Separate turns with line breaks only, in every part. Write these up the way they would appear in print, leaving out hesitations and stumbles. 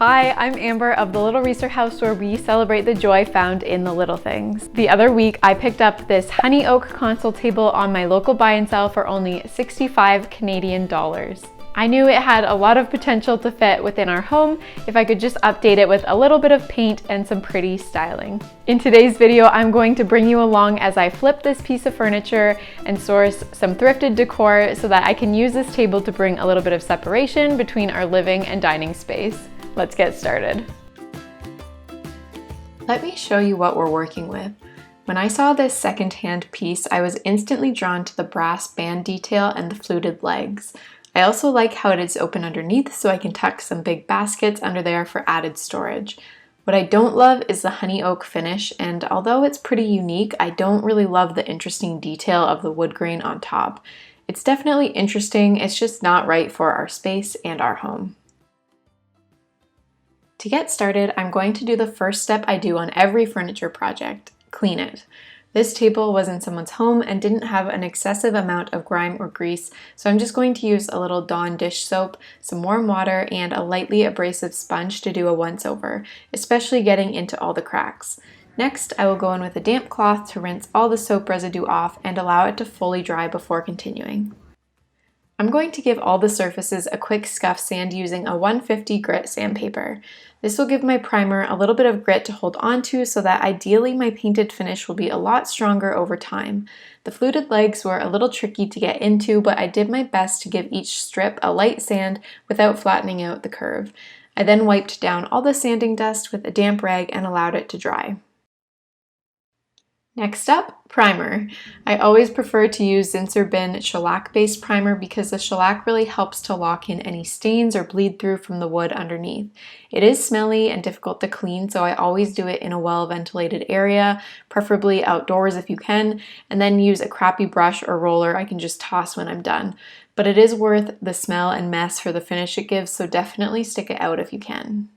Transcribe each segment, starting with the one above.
Hi, I'm Amber of the Little Reeser House, where we celebrate the joy found in the little things. The other week, I picked up this honey oak console table on my local buy and sell for only 65 Canadian dollars. I knew it had a lot of potential to fit within our home if I could just update it with a little bit of paint and some pretty styling. In today's video, I'm going to bring you along as I flip this piece of furniture and source some thrifted decor so that I can use this table to bring a little bit of separation between our living and dining space. Let's get started. Let me show you what we're working with. When I saw this secondhand piece, I was instantly drawn to the brass band detail and the fluted legs. I also like how it is open underneath, so I can tuck some big baskets under there for added storage. What I don't love is the honey oak finish, and although it's pretty unique, I don't really love the interesting detail of the wood grain on top. It's definitely interesting, it's just not right for our space and our home. To get started, I'm going to do the first step I do on every furniture project: clean it. This table was in someone's home and didn't have an excessive amount of grime or grease, so I'm just going to use a little Dawn dish soap, some warm water, and a lightly abrasive sponge to do a once-over, especially getting into all the cracks. Next, I will go in with a damp cloth to rinse all the soap residue off and allow it to fully dry before continuing. I'm going to give all the surfaces a quick scuff sand using a 150 grit sandpaper. This will give my primer a little bit of grit to hold onto so that ideally my painted finish will be a lot stronger over time. The fluted legs were a little tricky to get into, but I did my best to give each strip a light sand without flattening out the curve. I then wiped down all the sanding dust with a damp rag and allowed it to dry. Next up, primer. I always prefer to use Zinsser Bin shellac-based primer because the shellac really helps to lock in any stains or bleed through from the wood underneath. It is smelly and difficult to clean, so I always do it in a well-ventilated area, preferably outdoors if you can, and then use a crappy brush or roller I can just toss when I'm done. But it is worth the smell and mess for the finish it gives, so definitely stick it out if you can.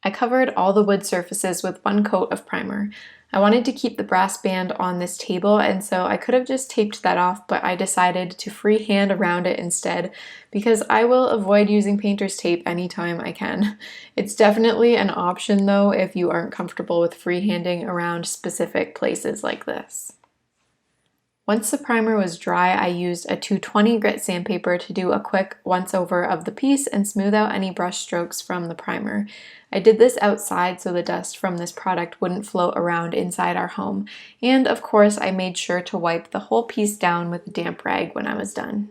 I covered all the wood surfaces with one coat of primer. I wanted to keep the brass band on this table, and so I could have just taped that off, but I decided to freehand around it instead because I will avoid using painter's tape anytime I can. It's definitely an option though if you aren't comfortable with freehanding around specific places like this. Once the primer was dry, I used a 220 grit sandpaper to do a quick once-over of the piece and smooth out any brush strokes from the primer. I did this outside so the dust from this product wouldn't float around inside our home, and of course I made sure to wipe the whole piece down with a damp rag when I was done.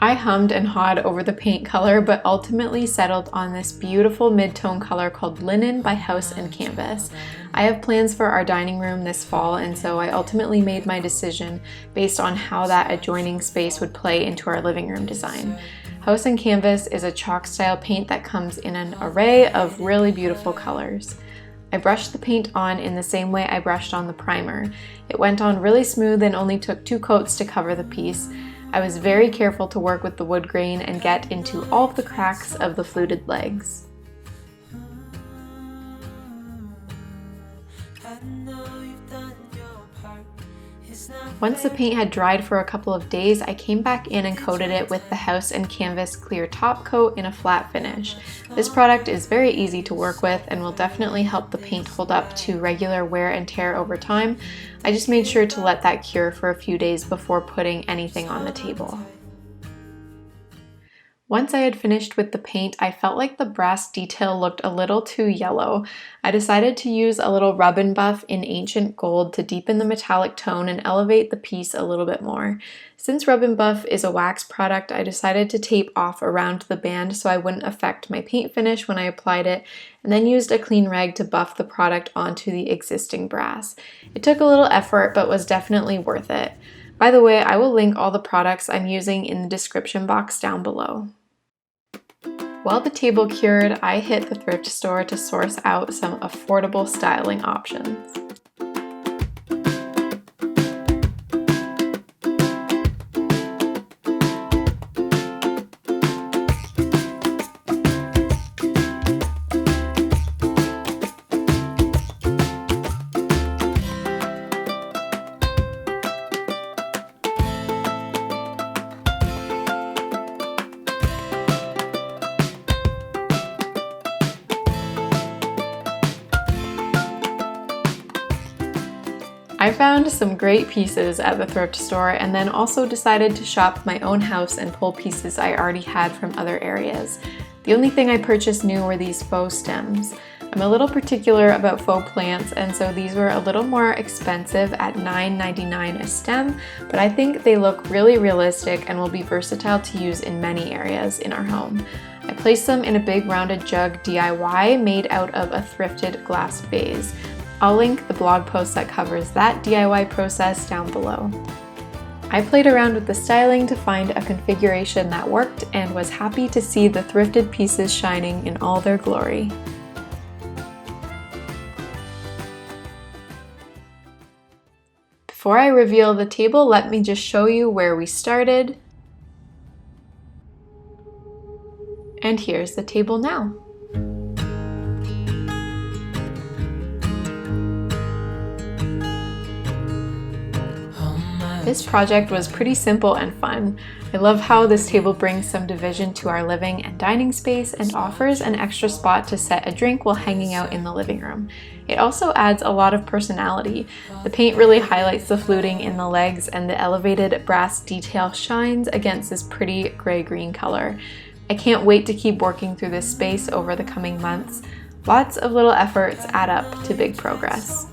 I hummed and hawed over the paint color, but ultimately settled on this beautiful mid-tone color called Linen by House and Canvas. I have plans for our dining room this fall, and so I ultimately made my decision based on how that adjoining space would play into our living room design. House and Canvas is a chalk style paint that comes in an array of really beautiful colors. I brushed the paint on in the same way I brushed on the primer. It went on really smooth and only took 2 coats to cover the piece. I was very careful to work with the wood grain and get into all of the cracks of the fluted legs. Once the paint had dried for a couple of days, I came back in and coated it with the House and Canvas clear top coat in a flat finish. This product is very easy to work with and will definitely help the paint hold up to regular wear and tear over time. I just made sure to let that cure for a few days before putting anything on the table. Once I had finished with the paint, I felt like the brass detail looked a little too yellow. I decided to use a little rub and buff in Ancient Gold to deepen the metallic tone and elevate the piece a little bit more. Since rub and buff is a wax product, I decided to tape off around the band so I wouldn't affect my paint finish when I applied it, and then used a clean rag to buff the product onto the existing brass. It took a little effort, but was definitely worth it. By the way, I will link all the products I'm using in the description box down below. While the table cured, I hit the thrift store to source out some affordable styling options. I found some great pieces at the thrift store and then also decided to shop my own house and pull pieces I already had from other areas. The only thing I purchased new were these faux stems. I'm a little particular about faux plants, and so these were a little more expensive at $9.99 a stem, but I think they look really realistic and will be versatile to use in many areas in our home. I placed them in a big rounded jug DIY made out of a thrifted glass vase. I'll link the blog post that covers that DIY process down below. I played around with the styling to find a configuration that worked and was happy to see the thrifted pieces shining in all their glory. Before I reveal the table, let me just show you where we started. And here's the table now. This project was pretty simple and fun. I love how this table brings some division to our living and dining space and offers an extra spot to set a drink while hanging out in the living room. It also adds a lot of personality. The paint really highlights the fluting in the legs, and the elevated brass detail shines against this pretty gray-green color. I can't wait to keep working through this space over the coming months. Lots of little efforts add up to big progress.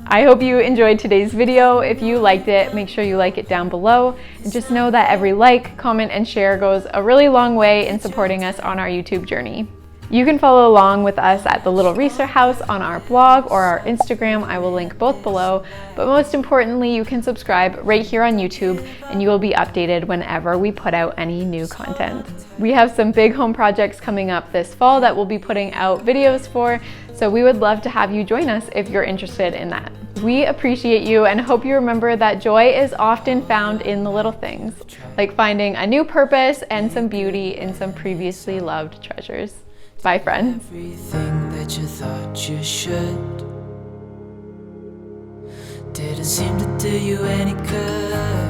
I hope you enjoyed today's video. If you liked it, make sure you like it down below. And just know that every like, comment, and share goes a really long way in supporting us on our YouTube journey. You can follow along with us at The Little Research House on our blog or our Instagram. I will link both below. But most importantly, you can subscribe right here on YouTube and you will be updated whenever we put out any new content. We have some big home projects coming up this fall that we'll be putting out videos for, so we would love to have you join us if you're interested in that. We appreciate you and hope you remember that joy is often found in the little things, like finding a new purpose and some beauty in some previously loved treasures. Bye, friends.
Everything that you thought you should didn't seem to do you any good.